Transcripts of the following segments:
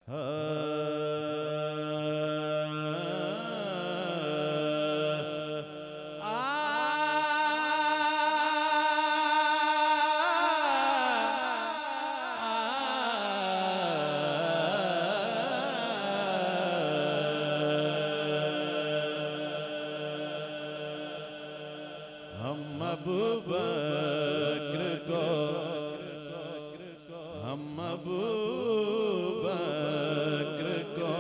हम अबू बकर को, हम अबू बकर को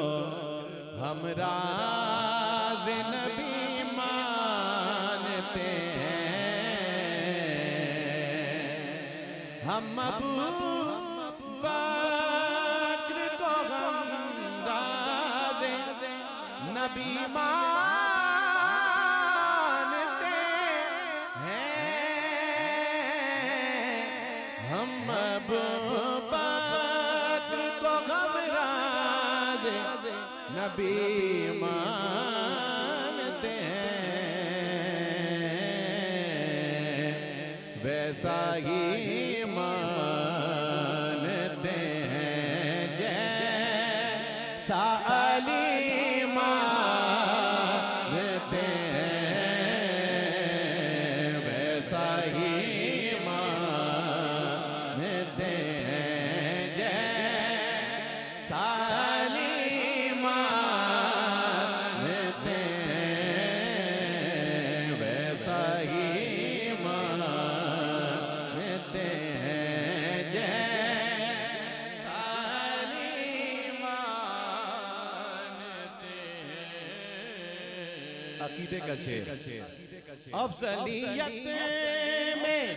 हम राज़ नबी मानते हैं। हम अबू बकर को हम राज़ नबी मानते हैं। हम अबू बकर को हम राज़ नबी मानते हैं। वैसा ही मानते हैं जैसा अली मानते हैं। वैसा ही मानते हैं जैसा अली मानते हैं। वैसा ही मानते हैं जैसा अली मानते हैं। अकीदे का शेर। अफजलियत में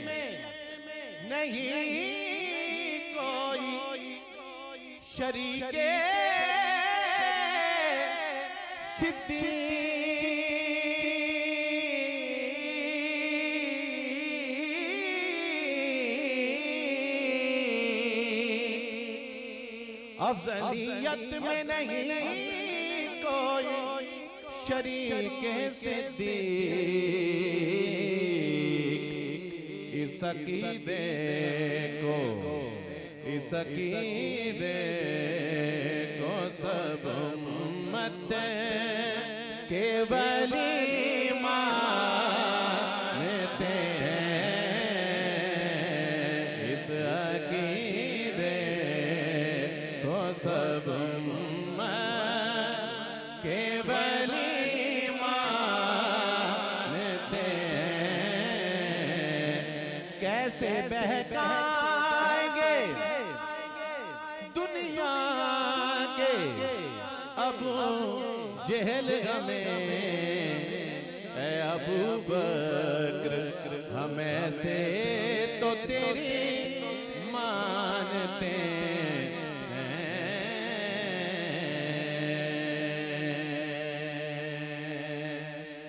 नहीं कोई शरीके सिद्दीक। अफजलियत में नहीं कोई शरीके सिद्दीक। इस अकीदे को, इस अकीदे को सब उम्मत के वली मानते हैं। इस अकीदे को सब उम्मत के वली मानते हैं। कैसे बहकाएंगे दुनिया के अबू जहल हमें